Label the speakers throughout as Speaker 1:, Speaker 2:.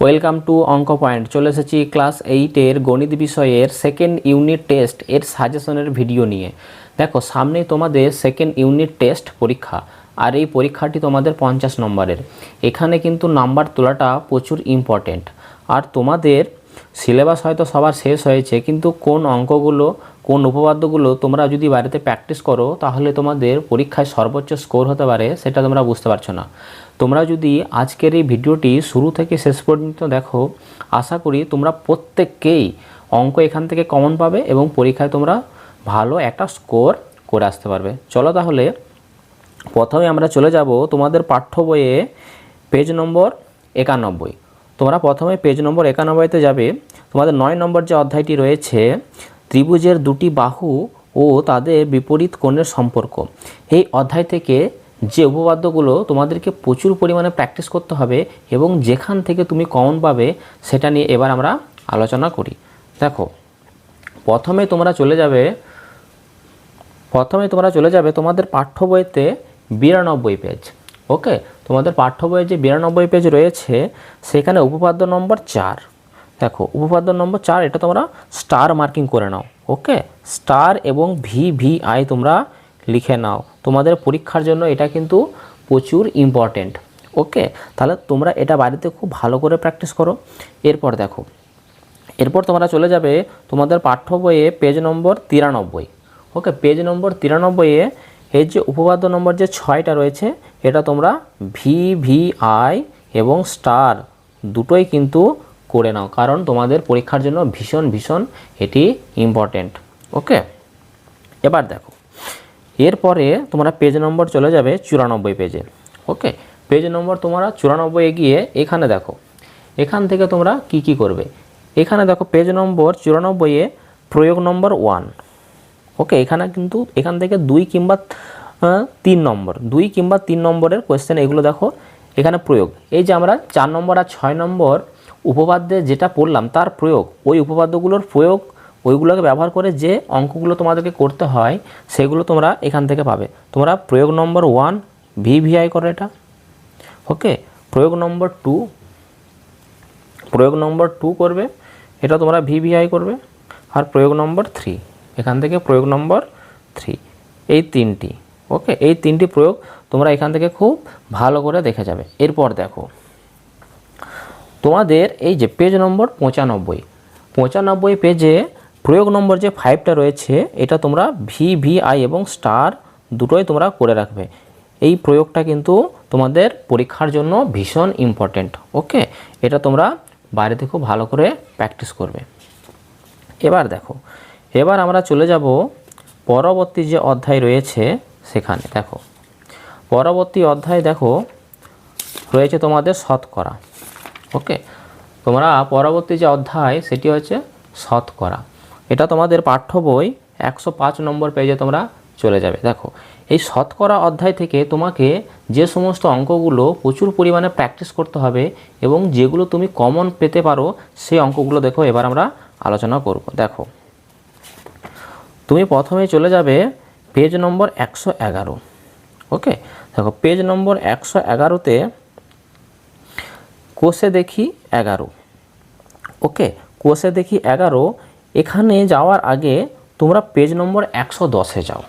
Speaker 1: Welcome to অঙ্ক point. চলে এসেছি ক্লাস 8-এর গণিত বিষয়ের সেকেন্ড ইউনিট টেস্ট এর সাজেশনের ভিডিও নিয়ে। দেখো, সামনেই তোমাদের সেকেন্ড ইউনিট টেস্ট পরীক্ষা, আর এই পরীক্ষাটি তোমাদের 50 নম্বরের। এখানে কিন্তু নাম্বার তোলাটা প্রচুর ইম্পর্টেন্ট। আর তোমাদের সিলেবাস হয়তো সবার শেষ হয়েছে, কিন্তু কোন অঙ্কগুলো, কোন উপপাদ্যগুলো তোমরা যদি বাড়িতে প্র্যাকটিস করো তাহলে তোমাদের পরীক্ষায় সর্বোচ্চ স্কোর হতে পারে, সেটা তোমরা বুঝতে পারছো না। তোমরা যদি আজকের এই ভিডিওটি শুরু থেকে শেষ পর্যন্ত দেখো, আশা করি তোমরা প্রত্যেককেই অঙ্ক এখান থেকে কমন পাবে এবং পরীক্ষায় তোমরা ভালো একটা স্কোর করে আসতে পারবে। চলো তাহলে প্রথমে আমরা চলে যাব তোমাদের পাঠ্য বইয়ে পেজ নম্বর 91। তোমরা প্রথমে পেজ নম্বর 91-তে যাবে। তোমাদের 9 নম্বর যে অধ্যায়টি রয়েছে, ত্রিভুজের দুটি বাহু ও তাদের বিপরীত কোণের সম্পর্ক, এই অধ্যায় থেকে যে উপপাদ্যগুলো তোমাদেরকে প্রচুর পরিমাণে প্র্যাকটিস করতে হবে এবং যেখান থেকে তুমি কমন পাবে সেটা নিয়ে এবার আমরা আলোচনা করি। দেখো, প্রথমে তোমরা চলে যাবে তোমাদের পাঠ্য বইতে 92 পেজ। ওকে, তোমাদের পাঠ্য বইয়ে যে 92 পেজ রয়েছে সেখানে উপপাদ্য নম্বর 4। দেখো, উপপাদ্য নম্বর 4 এটা তোমরা স্টার মার্কিং করে নাও। ওকে, স্টার এবং VVI তোমরা লিখে নাও, তোমাদের পরীক্ষার জন্য এটা কিন্তু প্রচুর ইম্পর্টেন্ট। ওকে, তাহলে তোমরা এটা বাড়িতে খুব ভালো করে প্র্যাকটিস করো। এরপর তোমরা চলে যাবে তোমাদের পাঠ্য বইয়ে পেজ নম্বর 93। ওকে, পেজ নম্বর 93-এ এই যে উপপাদ্য নম্বর যে 6টা রয়েছে এটা তোমরা VVI এবং স্টার দুটোই কিন্তু করে নাও, কারণ তোমাদের পরীক্ষার জন্য ভীষণ এটি ইম্পর্টেন্ট। ওকে, এবার দেখো, এরপরে তোমরা পেজ নম্বর চলে যাবে 94 পেজে। ওকে, পেজ নম্বর তোমরা 94 গিয়ে এখানে দেখো, এখান থেকে তোমরা কি করবে। এখানে দেখো পেজ নম্বর 94-এ প্রয়োগ নম্বর 1। ওকে, এখান থেকে 2 কিংবা 3 নম্বরের কোয়েশ্চেন এগুলো দেখো। এখানে প্রয়োগ, এই যে আমরা 4 নম্বর আর 6 নম্বর উপপাদ্যে যেটা পড়লাম তার প্রয়োগ, ওই উপপাদ্যগুলোর প্রয়োগ, ওইগুলোকে ব্যবহার করে যে অঙ্কগুলো তোমাদেরকে করতে হয় সেগুলো তোমরা এখান থেকে পাবে। তোমরা প্রয়োগ নম্বর 1 VVI করো এটা। ওকে, প্রয়োগ নম্বর 2 করবে, এটা তোমরা VVI করবে। আর প্রয়োগ নম্বর 3, এখান থেকে প্রয়োগ নম্বর 3, এই 3টি। ওকে, এই 3টি প্রয়োগ তোমরা এখান থেকে খুব ভালো করে দেখে যাবে। এরপর দেখো, তোমাদের এই যে পেজ নম্বর 95 পেজে প্রয়োগ নম্বর যে 5টা রয়েছে এটা তোমরা VVI এবং স্টার দুটোই তোমরা করে রাখবে। এই প্রয়োগটা কিন্তু তোমাদের পরীক্ষার জন্য ভীষণ ইম্পর্টেন্ট। ওকে, এটা তোমরা বাইরে খুব ভালো করে প্র্যাকটিস করবে। এবার দেখো, এবার আমরা চলে যাব পরবর্তী যে অধ্যায় রয়েছে সেখানে। দেখো, পরবর্তী অধ্যায় দেখো রয়েছে তোমাদের শতকরা। ওকে, তোমরা পরবর্তী যে অধ্যায় সেটি হচ্ছে শতকরা। এটা তোমাদের পাঠ্য বই 105 নম্বর পেজে তোমরা চলে যাবে। দেখো, এই শতকরা অধ্যায় থেকে তোমাকে যে সমস্ত অঙ্কগুলো প্রচুর পরিমাণে প্র্যাকটিস করতে হবে এবং যেগুলো তুমি কমন পেতে পারো সেই অঙ্কগুলো দেখো এবার আমরা আলোচনা করব। দেখো, তুমি প্রথমে চলে যাবে পেজ নম্বর 111। ওকে, দেখো পেজ নম্বর 111-তে কোষে দেখি 11। ওকে, কোষে দেখি 11, এখানে যাওয়ার আগে তোমরা পেজ নম্বর 110-এ যাও।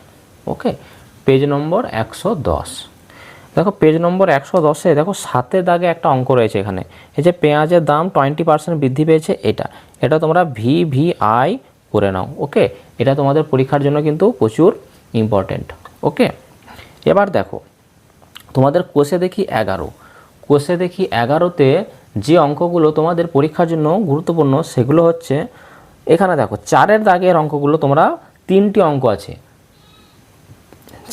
Speaker 1: ওকে, পেজ নম্বর 110। দেখো, পেজ নম্বর 110-এ দেখো 7-এর দাগে একটা অঙ্ক রয়েছে। এখানে এই যে পেঁয়াজের দাম 20% বৃদ্ধি পেয়েছে, এটা তোমরা VVI করে নাও। ওকে, এটা তোমাদের পরীক্ষার জন্য কিন্তু প্রচুর ইম্পর্টেন্ট। ওকে, এবার দেখো তোমাদের কোষে দেখি 11তে যে অঙ্কগুলো তোমাদের পরীক্ষার জন্য গুরুত্বপূর্ণ সেগুলো হচ্ছে, এখানে দেখো 4-এর দাগের অঙ্কগুলো তোমরা 3টি অঙ্ক আছে।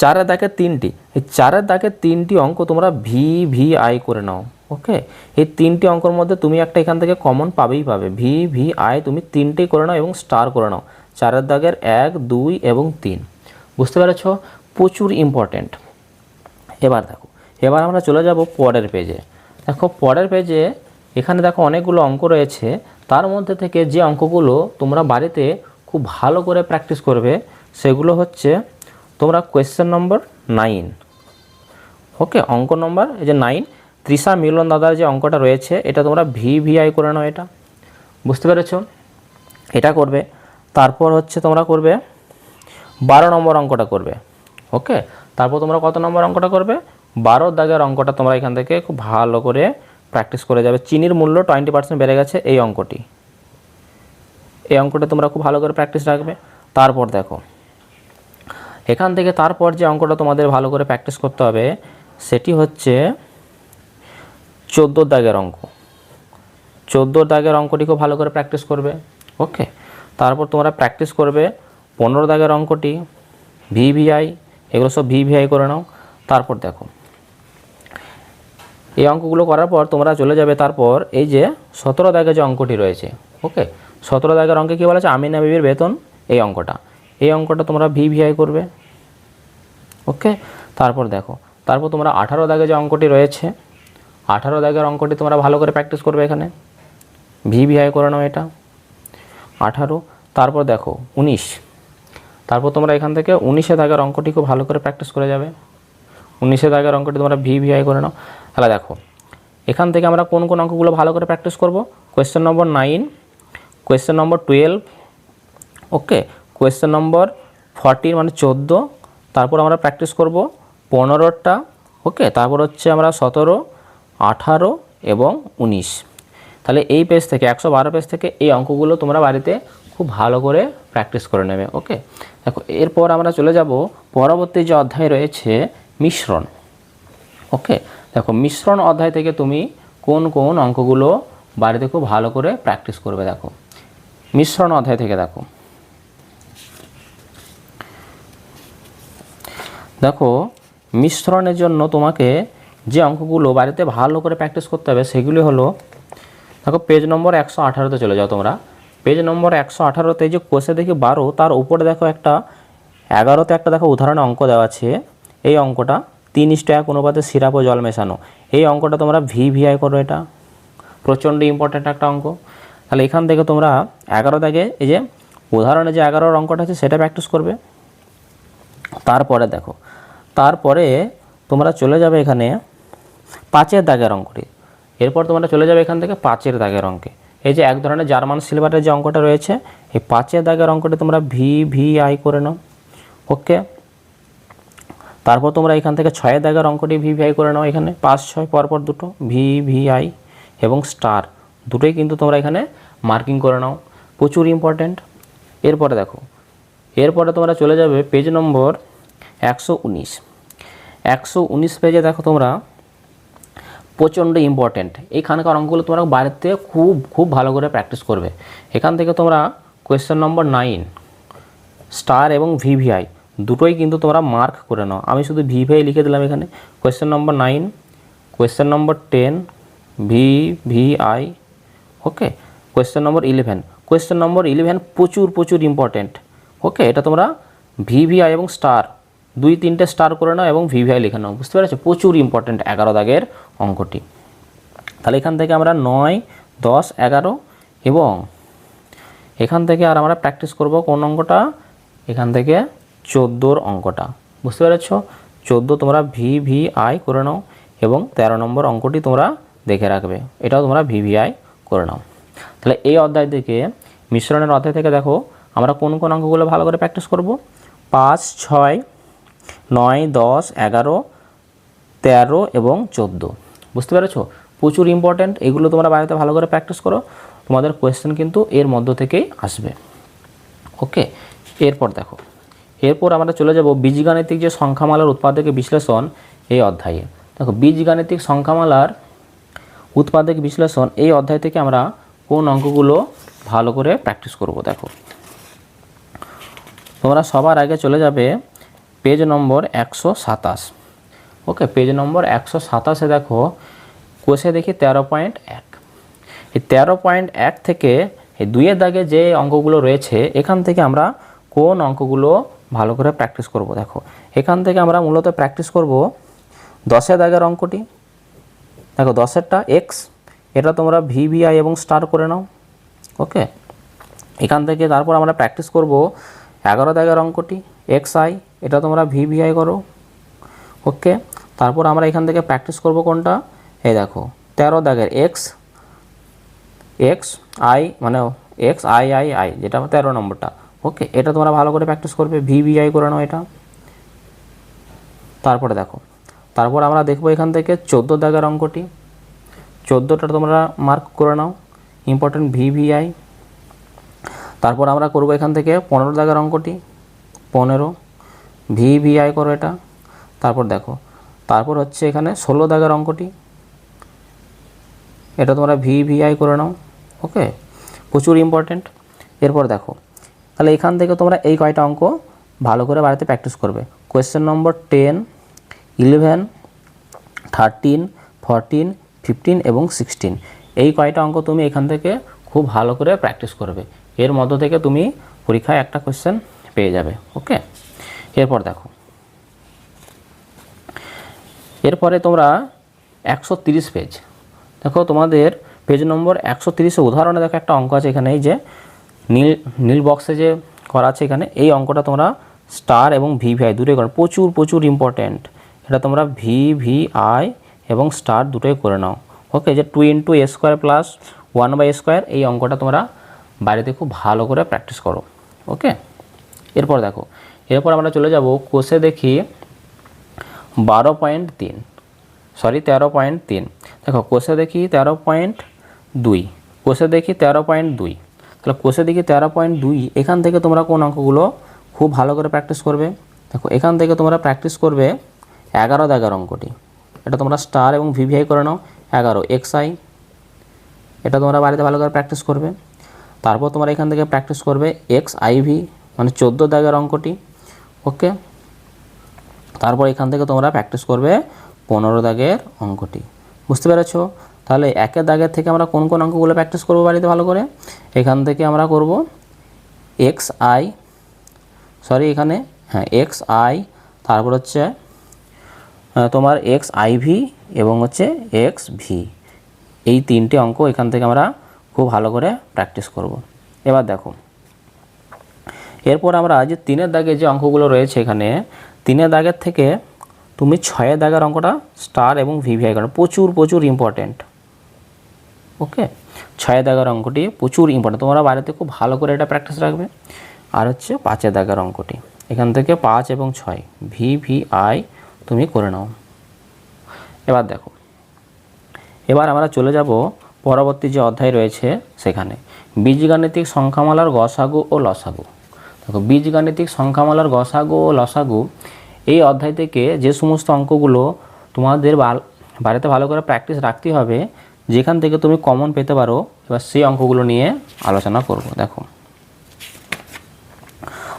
Speaker 1: 4-এর দাগের 3টি, এই 4-এর দাগের 3টি অঙ্ক তোমরা VVI করে নাও। ওকে, এই 3টি অঙ্কর মধ্যে তুমি একটা এখান থেকে কমন পাবে। VVI তুমি 3টেই করে নাও এবং স্টার করে নাও। 4-এর দাগের 1, 2 এবং 3। বুঝতে পেরেছ? প্রচুর ইম্পর্টেন্ট। এবার দেখো, এবার আমরা চলে যাব পরের পেজে। দেখো, পরের পেজে এখানে দেখো অনেকগুলো অঙ্ক রয়েছে। তার মধ্যে থেকে যে অঙ্কগুলো তোমরা বাড়িতে খুব ভালো করে প্র্যাকটিস করবে সেগুলো হচ্ছে তোমরা কোয়েশ্চেন নম্বর 9। ওকে, অঙ্ক নম্বর এই যে 9, তৃষা মিলন দাদার যে অঙ্কটা রয়েছে এটা তোমরা ভিভিআই করে নাও, এটা বুঝতে পেরেছো, এটা করবে। তারপর হচ্ছে তোমরা করবে 12 নম্বর অঙ্কটা করবে। ওকে, তারপর তোমরা কত নম্বর অঙ্কটা করবে? 12 দাগের অঙ্কটা তোমরা এখান থেকে খুব ভালো করে প্র্যাকটিস করে যাবে। চিনির মূল্য 20% বেড়ে গেছে, এই অঙ্কটা তোমরা খুব ভালো করে প্র্যাকটিস রাখবে। তারপর দেখো এখান থেকে তারপর যে অঙ্কটা তোমাদের ভালো করে প্র্যাকটিস করতে হবে সেটি হচ্ছে 14 দাগের অঙ্ক। 14 দাগের অঙ্কটি খুব ভালো করে প্র্যাকটিস করবে। ওকে, তারপর তোমরা প্র্যাকটিস করবে 15 দাগের অঙ্কটি, ভিভিআই, এগুলো সব ভিভিআই করে নাও। তারপর দেখো এই অঙ্কগুলো করার পর তোমরা চলে যাবে তারপর এই যে 17 দাগের যে অঙ্কটি রয়েছে। ওকে, 17 দাগের অঙ্কে কী বলেছে? আমিনা বিবির বেতন, এই অঙ্কটা তোমরা ভিভিআই করবে। ওকে, তারপর দেখো তারপর তোমরা 18 দাগে যে অঙ্কটি রয়েছে 18 দাগের অঙ্কটি তোমরা ভালো করে প্র্যাকটিস করবে, এখানে ভিভিআই করে নাও এটা 18। তারপর দেখো 19, তারপর তোমরা এখান থেকে 19 দাগের অঙ্কটি খুব ভালো করে প্র্যাকটিস করে যাবে। 19 দাগের অঙ্কটি তোমরা ভিভিআই করে নাও। তাহলে দেখো এখান থেকে আমরা কোন কোন অঙ্কগুলো ভালো করে প্র্যাকটিস করব? কোয়েশ্চেন নম্বর 9, কোয়েশ্চেন নম্বর 12, ওকে, কোয়েশ্চেন নম্বর 14 মানে 14, তারপর আমরা প্র্যাকটিস করব 15টা, ওকে, তারপর হচ্ছে আমরা 17, 18 এবং 19। তাহলে এই পেজ থেকে 112 পেজ থেকে এই অঙ্কগুলো তোমরা বাড়িতে খুব ভালো করে প্র্যাকটিস করে নেবে। ওকে, দেখো এরপর আমরা চলে যাব পরবর্তী যে অধ্যায় রয়েছে মিশ্রণ। ওকে, দেখো মিশ্রণ অধ্যায় থেকে তুমি কোন কোন অঙ্কগুলো বাড়িতে খুব ভালো করে প্র্যাকটিস করবে। দেখো মিশ্রণ অধ্যায় থেকে দেখো মিশ্রণের জন্য তোমাকে যে অঙ্কগুলো বাড়িতে ভালো করে প্র্যাকটিস করতে হবে সেগুলি হলো, দেখো পেজ নম্বর 118-তে চলে যাও তোমরা। পেজ নম্বর 118-তে যে কোষে দেখি 12 তার উপরে দেখো একটা 11তে একটা দেখো উদাহরণে অঙ্ক দেওয়া আছে। এই অঙ্কটা 3:1 অনুপাতে সিরাপ ও জল মেশানো, এই অঙ্কটা তোমরা ভিভিআই করো, এটা প্রচণ্ড ইম্পর্ট্যান্ট একটা অঙ্ক। তাহলে এখান থেকে তোমরা 11 দাগে এই যে উদাহরণে যে 11 অঙ্কটা আছে সেটা প্র্যাকটিস করবে। তারপরে দেখো তারপরে তোমরা চলে যাবে এখানে 5 দাগের অঙ্কটি। এরপর তোমরা চলে যাবে এখান থেকে 5 দাগের অঙ্কে। এই যে এক ধরনের জার্মান সিলভারের যে অঙ্কটা রয়েছে এই 5 দাগের অঙ্কটি তোমরা ভিভিআই করে নাও। ওকে, তারপর তোমরা এখান থেকে 6 দাগের অঙ্কটি ভিভিআই করে নাও। এখানে 5, 6 পরপর দুটো ভিভিআই এবং স্টার দুটোই কিন্তু তোমরা এখানে মার্কিং করে নাও, প্রচুর ইম্পর্ট্যান্ট। এরপরে দেখো এরপরে তোমরা চলে যাবে পেজ নম্বর 119। 119 পেজে দেখো তোমরা প্রচণ্ড ইম্পর্ট্যান্ট এইখানকার অঙ্কগুলো তোমরা বাড়িতে খুব ভালো করে প্র্যাকটিস করবে। এখান থেকে তোমরা কোয়েশ্চেন নম্বর 9 স্টার এবং ভিভিআই দুটোই কিন্তু তোমরা মার্ক করে নাও। আমি শুধু ভিভিআই লিখে দিলাম এখানে। Question number 9, question number 10 VVI, okay, question number 11, question number 11 প্রচুর ইম্পর্ট্যান্ট। ওকে, এটা তোমরা ভিভিআই এবং স্টার 2-3টে স্টার করে নাও এবং ভিভিআই লিখে নাও, বুঝতে পেরেছো? প্রচুর ইম্পর্ট্যান্ট 11 দাগের অঙ্কটি। তাহলে এখান থেকে আমরা 9, 10, 11 এবং এখান থেকে আর আমরা প্র্যাকটিস করব কোন অঙ্কটা? এখান থেকে 14 অঙ্কটা, বুঝতে পেরেছো? 14 তোমরা ভিভিআই করে নাও এবং 13 নম্বর অঙ্কটি তোমরা দেখে রাখবে, এটাও তোমরা ভিভিআই করে নাও। তাহলে এই অধ্যায় থেকে মিশ্রণের অধ্যায় থেকে দেখো আমরা কোন কোন অঙ্কগুলো ভালো করে প্র্যাকটিস করব? 5, 6, 9, 10, 11, 13 এবং 14, বুঝতে পেরেছো? প্রচুর ইম্পর্ট্যান্ট, এগুলো তোমরা বাড়িতে ভালো করে প্র্যাকটিস করো, তোমাদের কোয়েশ্চেন কিন্তু এর মধ্য থেকেই আসবে। ওকে, এরপর দেখো এরপর আমরা চলে যাব বীজগাণিতিক যে সংখ্যামালার উৎপাদকের বিশ্লেষণ এই অধ্যায়ে। দেখো বীজগাণিতিক সংখ্যামালার উৎপাদক বিশ্লেষণ এই অধ্যায় থেকে আমরা কোন অঙ্কগুলো ভালো করে প্র্যাকটিস করব। দেখো তোমরা সবার আগে চলে যাবে পেজ নম্বর 127। ওকে, পেজ নম্বর 127-এ দেখো কোষে দেখি 13.1। এই 13.1 থেকে এই 2-এর দাগে যে অঙ্কগুলো রয়েছে এখান থেকে আমরা কোন অঙ্কগুলো ভালো করে প্র্যাকটিস করব। দেখো এখান থেকে আমরা মূলত প্র্যাকটিস করব 10-এর দাগের অঙ্কটি। দেখো 10-এরটা এক্স, এটা তোমরা ভিভিআই এবং স্টার করে নাও। ওকে, এখান থেকে তারপর আমরা প্র্যাকটিস করব 11 দাগের অঙ্কটি এক্সআই, এটা তোমরা ভিভিআই করো। ওকে, তারপর আমরা এখান থেকে প্র্যাকটিস করব কোনটা? এই দেখো 13 দাগের এক্স এক্স আই মানে এক্স আই আই আই যেটা 13 নম্বরটা। ওকে, এটা তোমরা ভালো করে প্র্যাকটিস করবে, ভি ভি আই করে নাও এটা। তারপরে দেখো, তারপর আমরা দেখবো এখান থেকে 14 দাগের অঙ্কটি, 14টা তোমরা মার্ক করে নাও, ইম্পর্টেন্ট ভি ভি আই। তারপর আমরা করব এখান থেকে 15 দাগের অঙ্কটি, 15 ভি ভি আই করো এটা। তারপর দেখো, তারপর হচ্ছে এখানে 16 দাগের অঙ্কটি, এটা তোমরা ভি ভি আই করে নাও। ওকে, প্রচুর ইম্পর্টেন্ট। এরপর দেখো, তাহলে এখান থেকে তোমরা এই কয়টা অঙ্ক ভালো করে বাড়িতে প্র্যাকটিস করবে। কোয়েশ্চেন নম্বর 10, 11, 13, 14, 15 এবং 16 এই কয়টা অঙ্ক তুমি এখান থেকে খুব ভালো করে প্র্যাকটিস করবে। এর মধ্য থেকে তুমি পরীক্ষায় একটা কোয়েশ্চেন পেয়ে যাবে। ওকে, এরপর দেখো, এরপরে তোমরা 130 পেজ দেখো, তোমাদের পেজ নম্বর 130 উদাহরণে দেখো একটা অঙ্ক আছে এখানে, এই যে নীল বক্সে যে করা আছে এখানে, এই অঙ্কটা তোমরা স্টার এবং ভি ভি আই দুটোই করো, প্রচুর প্রচুর ইম্পর্ট্যান্ট। এটা তোমরা ভি ভি আই এবং স্টার দুটোই করে নাও। ওকে, যে 2 × a² + 1/a², এই অঙ্কটা তোমরা বাড়িতে খুব ভালো করে প্র্যাকটিস করো। ওকে, এরপর দেখো, এরপর আমরা চলে যাব কোষে দেখি 12.3 সরি 13.3। দেখো কোষে দেখি 13.2, কোষে দেখি 13.2। তাহলে কোষে দেখি 13.2, এখান থেকে তোমরা কোন অঙ্কগুলো খুব ভালো করে প্র্যাকটিস করবে? দেখো এখান থেকে তোমরা প্র্যাকটিস করবে 11 দাগের অঙ্কটি, এটা তোমরা স্টার এবং ভিভিআই করে নাও। 11 xi, এটা তোমরা বাড়িতে ভালো করে প্র্যাকটিস করবে। তারপর তোমরা এখান থেকে প্র্যাকটিস করবে xiv মানে 14 দাগের অঙ্কটি। ওকে, তারপর এখান থেকে তোমরা প্র্যাকটিস করবে 15 দাগের অঙ্কটি। বুঝতে পেরেছো? তাহলে একের দাগের থেকে আমরা কোন কোন অঙ্কগুলো প্র্যাকটিস করবো বাড়িতে ভালো করে? এখান থেকে আমরা করব xi সরি এখানে xi, তারপর হচ্ছে তোমার xiv এবং হচ্ছে xv, এই তিনটে অঙ্ক এখান থেকে আমরা খুব ভালো করে প্র্যাকটিস করব। এবার দেখো, এরপর আমরা যে 3-এর দাগে যে অঙ্কগুলো রয়েছে এখানে, 3-এর দাগের থেকে তুমি 6-এর দাগের অঙ্কটা স্টার এবং ভিভিআই করো, প্রচুর প্রচুর ইম্পর্টেন্ট। ওকে, 6-এর দাগের অঙ্কটি প্রচুর ইম্পর্টেন্ট, তোমরা বাড়িতে খুব ভালো করে এটা প্র্যাকটিস রাখবে। আর হচ্ছে 5-এর দাগের অঙ্কটি, এখান থেকে 5 এবং 6 ভিভিআই তুমি করে নাও। এবার দেখো, এবার আমরা চলে যাব পরবর্তী যে অধ্যায় রয়েছে সেখানে, বীজগাণিতিক সংখ্যামালার গসাগু ও লসাগু। দেখো বীজগাণিতিক সংখ্যামালার গসাগু ও লসাগু এই অধ্যায় থেকে যে সমস্ত অঙ্কগুলো তোমাদের বাড়িতে ভালো করে প্র্যাকটিস রাখতে হবে, যেখান থেকে তুমি কমন পেতে পারো, এবার সেই অঙ্কগুলো নিয়ে আলোচনা করব। দেখো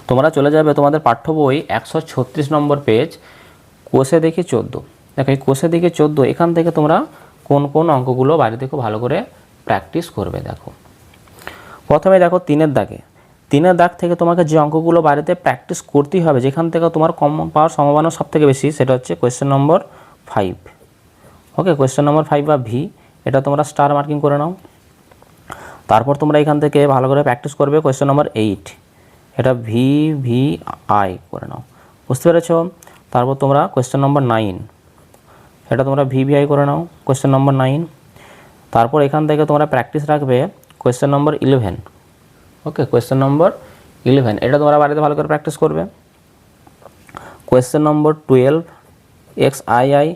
Speaker 1: তোমরা চলে যাবে তোমাদের পাঠ্য বই 136 নম্বর পেজ, কোষে দেখি 14। দেখো এই কোষে দেখি 14, এখান থেকে তোমরা কোন কোন অঙ্কগুলো বাড়িতে খুব ভালো করে প্র্যাকটিস করবে। দেখো প্রথমে দেখো 3-এর দাগে, 3-এর দাগ থেকে তোমাকে যে অঙ্কগুলো বাড়িতে প্র্যাকটিস করতেই হবে, যেখান থেকে তোমার কমন পাওয়ার সম্ভাবনা সবথেকে বেশি, সেটা হচ্ছে কোয়েশ্চেন নম্বর 5। ওকে, কোয়েশ্চেন নম্বর 5 বা ভি, এটা তোমরা স্টার মার্কিং করে নাও। তারপর তোমরা এখান থেকে ভালো করে প্র্যাকটিস করবে কোয়েশ্চেন নম্বর 8, এটা ভি ভি আই করে নাও। বুঝতে পেরেছো? তারপর তোমরা কোয়েশ্চেন নম্বর 9, এটা তোমরা ভি ভি আই করে নাও, কোয়েশ্চেন নম্বর 9। তারপর এখান থেকে তোমরা প্র্যাকটিস রাখবে কোয়েশ্চেন নম্বর 11। ওকে, কোয়েশ্চেন নম্বর 11, এটা তোমরা বাড়িতে ভালো করে প্র্যাকটিস করবে। কোয়েশ্চেন নম্বর 12 xii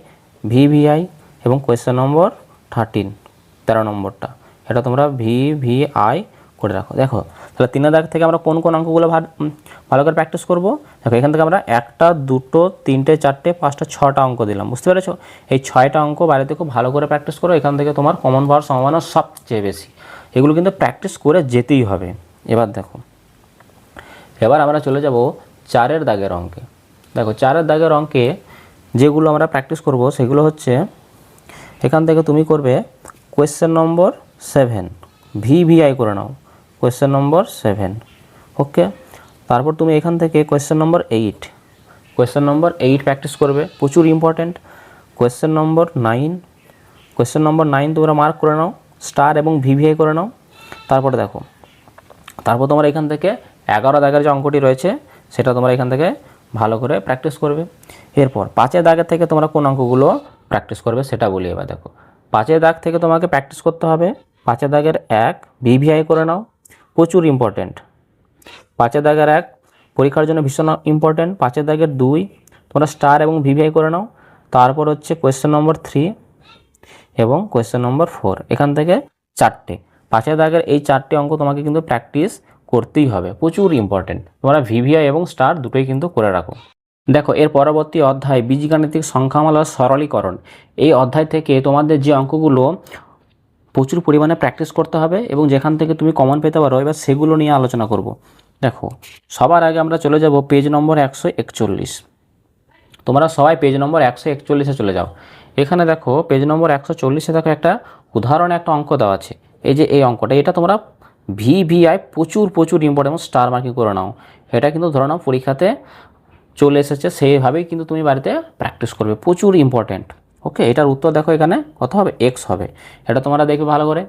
Speaker 1: ভিভিআই এবং কোয়েশ্চেন নম্বর 13 নম্বরটা, এটা তোমরা ভিভিআই করে রাখো। দেখো তাহলে 3-এর দাগ থেকে আমরা কোন কোন অঙ্কগুলো ভালো করে প্র্যাকটিস করব? দেখো এখান থেকে আমরা 1টা 2টো 3টে 4টে 5টা 6টা অঙ্ক দিলাম। বুঝতে পেরেছো? এই 6টা অঙ্ক বাড়িতে খুব ভালো করে প্র্যাকটিস করো, এখান থেকে তোমার কমন পাওয়ার সম্ভাবনা সবচেয়ে বেশি। এগুলো কিন্তু প্র্যাকটিস করে যেতেই হবে। এবার দেখো, এবার আমরা চলে যাব 4-এর দাগের অঙ্কে। দেখো 4-এর দাগের অঙ্কে যেগুলো আমরা প্র্যাকটিস করব সেগুলো হচ্ছে, এখান থেকে তুমি করবে কোয়েশ্চেন নম্বর 7, ভিভিআই করে নাও, কোয়েশ্চেন নম্বর 7। ওকে, তারপর তুমি এখান থেকে question number 8, question number 8 practice করবে, প্রচুর important. Question number 9, question number 9 তোমরা মার্ক করে নাও, স্টার এবং ভিভিআই করে নাও। তারপরে দেখো, তারপর তোমরা এখান থেকে 11 দাগের যে অঙ্কটি রয়েছে সেটা তোমরা এখান থেকে ভালো করে প্র্যাকটিস করবে। এরপর 5-এর দাগের থেকে তোমরা কোন অঙ্কগুলো প্র্যাকটিস করবে সেটা বলি। এবার দেখো 5 দাগ থেকে তোমাকে প্র্যাকটিস করতে হবে। 5 দাগের 1 ভিভিআই করে নাও, প্রচুর ইম্পর্টেন্ট। 5 দাগের 1 পরীক্ষার জন্য ভীষণ ইম্পর্টেন্ট। 5 দাগের 2 তোমরা স্টার এবং ভিভিআই করে নাও। তারপর হচ্ছে কোয়েশ্চেন নম্বর 3 এবং কোয়েশ্চেন নম্বর 4, এখান থেকে 4টে। 5 দাগের এই 4টে অঙ্ক তোমাকে কিন্তু প্র্যাকটিস করতেই হবে, প্রচুর ইম্পর্টেন্ট। তোমরা ভিভিআই এবং স্টার দুটোই কিন্তু করে রাখো। দেখো এর পরবর্তী অধ্যায় বীজগাণিতিক সংখ্যামালার সরলীকরণ। এই অধ্যায় থেকে তোমাদের যে অঙ্কগুলো প্রচুর পরিমাণে প্র্যাকটিস করতে হবে এবং যেখান থেকে তুমি কমন পেতে পারো, এবার সেগুলো নিয়ে আলোচনা করব। দেখো সবার আগে আমরা চলে যাব পেজ নম্বর 141। তোমরা সবাই পেজ নম্বর 141-এ চলে যাও। এখানে দেখো পেজ নম্বর 140-এ দেখো একটা উদাহরণে একটা অঙ্ক দেওয়া আছে। এই যে এই অঙ্কটা, এটা তোমরা ভিভিআই প্রচুর ইম্পর্টেন্ট, স্টার মার্কিং করে নাও। এটা কিন্তু ধরে নাও পরীক্ষাতে চলে এসেছে, সেইভাবেই কিন্তু তুমি বাড়িতে প্র্যাকটিস করবে, প্রচুর ইম্পর্টেন্ট। ওকে, এটার উত্তর দেখো এখানে কত হবে, এক্স হবে। এটা তোমরা দেখবে ভালো করে।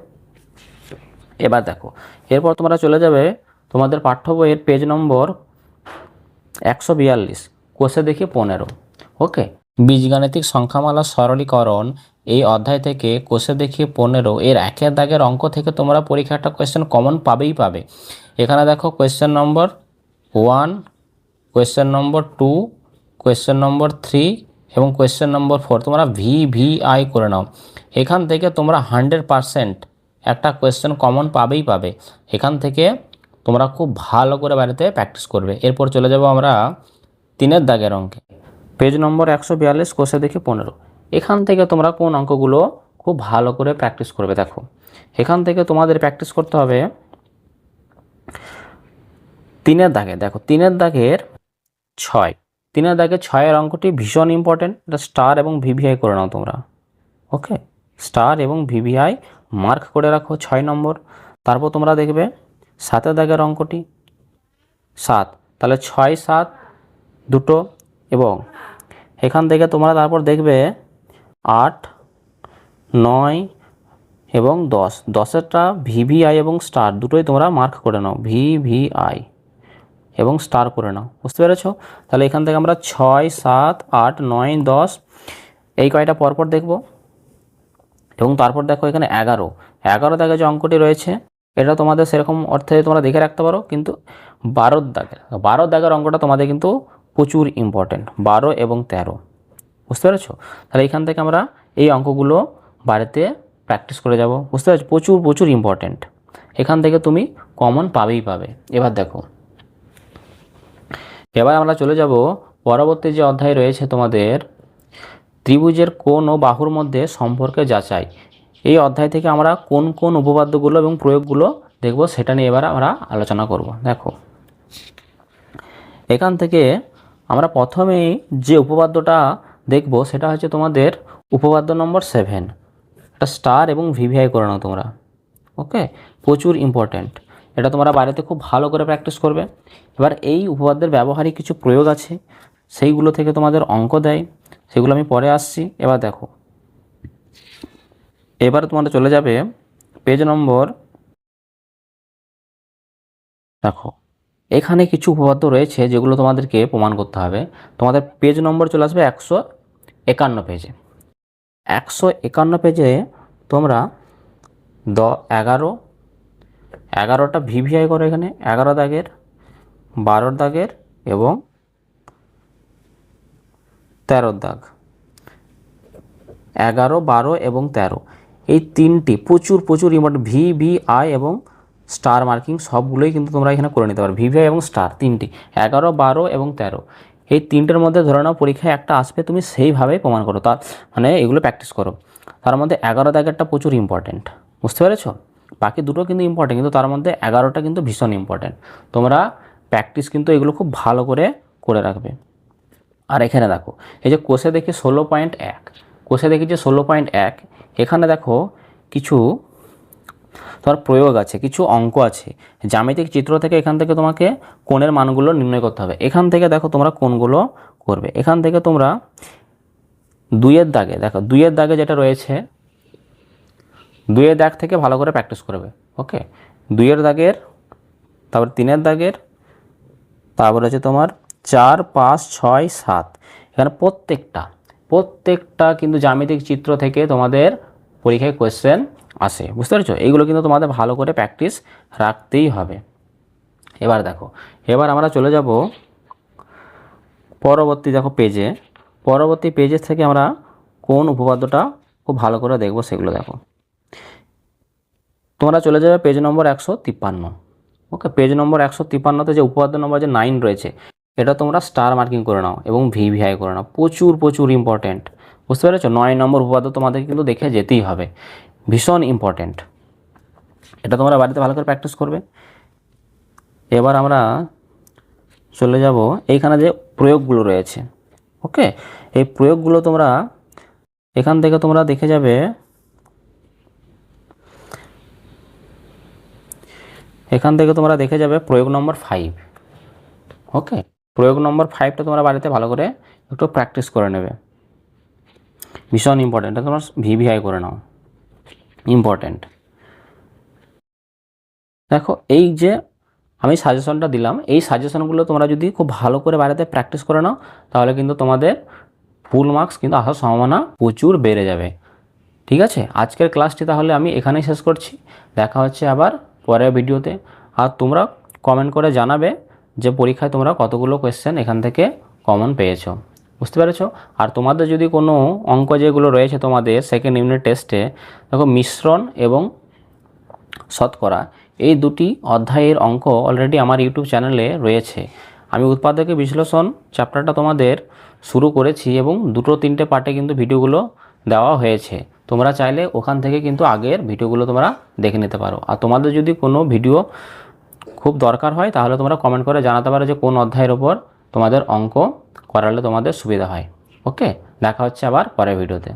Speaker 1: এবার দেখো এরপর তোমরা চলে যাবে তোমাদের পাঠ্য বইয়ের পেজ নম্বর 142, কোষে দেখি 15। ওকে, বীজগাণিতিক সংখ্যামালা সরলীকরণ এই অধ্যায় থেকে কোষে দেখি 15 এর 1 দাগের অঙ্ক থেকে তোমরা পরীক্ষা একটা কোয়েশ্চেন কমন পাবেই। এখানে দেখো question number 1, question number 2, question number 3 এবং কোয়েশ্চেন নম্বর 4 তোমরা ভিভিআই করে নাও। এখান থেকে তোমরা 100% একটা কোয়েশ্চেন কমন পাবেই। এখান থেকে তোমরা খুব ভালো করে বাড়িতে প্র্যাকটিস করবে। এরপর চলে যাব আমরা 3 দাগের অঙ্কে, পেজ নম্বর 142, কোষে দেখি 15। এখান থেকে তোমরা কোন অঙ্কগুলো খুব ভালো করে প্র্যাকটিস করবে। দেখো এখান থেকে তোমাদের প্র্যাকটিস করতে হবে 3 দাগে। দেখো 3 দাগের 6, 3 দাগের 6-এর অঙ্কটি ভীষণ ইম্পর্টেন্ট। এটা স্টার এবং ভিভিআই করে নাও তোমরা। ওকে, স্টার এবং ভিভিআই মার্ক করে রাখো 6 নম্বর। তারপর তোমরা দেখবে 7 দাগের অঙ্কটি, 7, তাহলে 6, 7 দুটো, এবং এখান থেকে তোমরা তারপর দেখবে 8, 9 এবং 10, 10এরটা ভিভিআই এবং স্টার দুটোই তোমরা মার্ক করে নাও, ভিভিআই এবং স্টার করে নাও। বুঝতে পেরেছো? তাহলে এখান থেকে আমরা 6, 7, 8, 9, 10 এই কয়টা পরপর দেখব। এবং তারপর দেখো এখানে 11 দাগে যে অঙ্কটি রয়েছে, এটা তোমাদের সেরকম অর্থে তোমরা দেখে রাখতে পারো, কিন্তু 12 দাগের অঙ্কটা তোমাদের কিন্তু প্রচুর ইম্পর্টেন্ট, 12 এবং 13। বুঝতে পেরেছো? তাহলে এখান থেকে আমরা এই অঙ্কগুলো বাড়িতে প্র্যাকটিস করে যাব। বুঝতে পেরেছো? প্রচুর ইম্পর্টেন্ট, এখান থেকে তুমি কমন পাবেই। এবার দেখো, এবার আমরা চলে যাব পরবর্তী যে অধ্যায় রয়েছে তোমাদের ত্রিভুজের কোণ ও বাহুর মধ্যে সম্পর্কে যাচাই। এই অধ্যায় থেকে আমরা কোন উপপাদ্যগুলো এবং প্রয়োগগুলো দেখব, সেটা নিয়ে এবার আমরা আলোচনা করব। দেখো এখান থেকে আমরা প্রথমেই যে উপপাদ্যটা দেখব সেটা হচ্ছে তোমাদের উপপাদ্য নম্বর 7। এটা স্টার এবং ভিভিআই করে নাও তোমরা। ওকে, প্রচুর ইম্পর্ট্যান্ট, এটা তোমরা বাড়িতে খুব ভালো করে প্র্যাকটিস করবে। এবার এই উপপাদ্যের ব্যবহারিক কিছু প্রয়োগ আছে, সেইগুলো থেকে তোমাদের অঙ্ক দেয়, সেগুলো আমি পরে আসছি। এবার দেখো, এবার তোমরা চলে যাবে পেজ নম্বর, দেখো এখানে কিছু উপপাদ্য রয়েছে যেগুলো তোমাদেরকে প্রমাণ করতে হবে। তোমাদের পেজ নম্বর চলে আসবে 151 পেজে। 151 পেজে তোমরা 11টা ভিভিআই করো। এখানে 11 দাগের, 12 দাগের এবং 13 দাগ, 11, 12 এবং 13 এই তিনটি প্রচুর ইম্পর্টেন্ট। ভিভিআই এবং স্টার মার্কিং সবগুলোই কিন্তু তোমরা এখানে করে নিতে পারো। ভিভিআই এবং স্টার তিনটি, 11, 12 এবং 13 এই তিনটের মধ্যে ধরে নাও পরীক্ষায় একটা আসবে, তুমি সেইভাবেই প্রমাণ করো, তার মানে এগুলো প্র্যাকটিস করো। তার মধ্যে 11 দাগেরটা প্রচুর ইম্পর্টেন্ট। বুঝতে পেরেছো? বাকি দুটো কিন্তু ইম্পর্টেন্ট, কিন্তু তার মধ্যে 11টা কিন্তু ভীষণ ইম্পর্টেন্ট। তোমরা প্র্যাকটিস কিন্তু এগুলো খুব ভালো করে রাখবে। আর এখানে দেখো এই যে কোষে দেখি 16.1, কোষে দেখি যে 16.1, এখানে দেখো কিছু তোমার প্রয়োগ আছে, কিছু অঙ্ক আছে, জ্যামিতিক চিত্র থেকে এখান থেকে তোমাকে কোণের মানগুলো নির্ণয় করতে হবে। এখান থেকে দেখো তোমরা কোণগুলো করবে। এখান থেকে তোমরা 2 দাগে, দেখো 2 দাগে যেটা রয়েছে, 2 দাগ থেকে ভালো করে প্র্যাকটিস করবে। ওকে, 2 দাগের, তারপর 3 দাগের, তারপর হচ্ছে তোমার 4, 5, 6, 7 এখানে প্রত্যেকটা কিন্তু জ্যামিতিক চিত্র থেকে তোমাদের পরীক্ষায় কোয়েশ্চেন আসে, বুঝতে পেরেছো? এইগুলো কিন্তু তোমাদের ভালো করে প্র্যাকটিস রাখতেই হবে। এবার দেখো, এবার আমরা চলে যাব পরবর্তী পেজে। পরবর্তী পেজের থেকে আমরা কোন উপপাদ্যটা খুব ভালো করে দেখব সেগুলো দেখো। তোমরা চলে যাবে পেজ নম্বর 153। ওকে, পেজ নম্বর 153তে যে উপপাদ্য নম্বর যে 9 রয়েছে, এটা তোমরা স্টার মার্কিং করে নাও এবং ভিভিআই করে নাও। প্রচুর প্রচুর ইম্পর্টেন্ট, বুঝতে পেরেছো? 9 নম্বর উপপাদ্য তোমাদেরকে কিন্তু দেখে যেতেই হবে, ভীষণ ইম্পর্টেন্ট। এটা তোমরা বাড়িতে ভালো করে প্র্যাকটিস করবে। এবার আমরা চলে যাব এইখানে যে প্রয়োগগুলো রয়েছে। ওকে, এই প্রয়োগগুলো তোমরা এখান থেকে তোমরা দেখে যাবে। এখান থেকে তোমরা দেখে যাবে প্রয়োগ নম্বর 5। ওকে, প্রয়োগ নম্বর 5টা তোমরা বাড়িতে ভালো করে একটু প্র্যাকটিস করে নেবে, ভীষণ ইম্পর্টেন্ট। এটা তোমরা ভিভিআই করে নাও, ইম্পর্টেন্ট। দেখো, এই যে আমি সাজেশনটা দিলাম, এই সাজেশনগুলো তোমরা যদি খুব ভালো করে বাড়িতে প্র্যাকটিস করে নাও, তাহলে কিন্তু তোমাদের ফুল মার্কস কিন্তু আসার সম্ভাবনা প্রচুর বেড়ে যাবে। ঠিক আছে, আজকের ক্লাসটি তাহলে আমি এখানেই শেষ করছি। দেখা হচ্ছে আবার পরের ভিডিওতে। আর তোমরা কমেন্ট করে জানাবে যে পরীক্ষায় তোমরা কতগুলো কোয়েশ্চেন এখান থেকে কমন পেয়েছো, বুঝতে পেরেছো? আর তোমাদের যদি কোনো অঙ্ক যেগুলো রয়েছে তোমাদের সেকেন্ড ইউনিট টেস্টে, দেখো মিশ্রণ এবং শতকরা এই দুটি অধ্যায়ের অঙ্ক অলরেডি আমার ইউটিউব চ্যানেলে রয়েছে। আমি উৎপাদকে বিশ্লেষণ চ্যাপ্টারটা তোমাদের শুরু করেছি এবং 2-3টে পার্টে কিন্তু ভিডিওগুলো দেওয়া হয়েছে। তোমরা চাইলে ওখান থেকে কিন্তু আগের ভিডিওগুলো তোমরা দেখে নিতে পারো। আর তোমাদের যদি কোনো ভিডিও খুব দরকার হয়, তাহলে তোমরা কমেন্ট করে জানাতে পারো যে কোন অধ্যায়ের ওপর তোমাদের অঙ্ক করালে তোমাদের সুবিধা হয়। ওকে, দেখা হচ্ছে আবার পরের ভিডিওতে।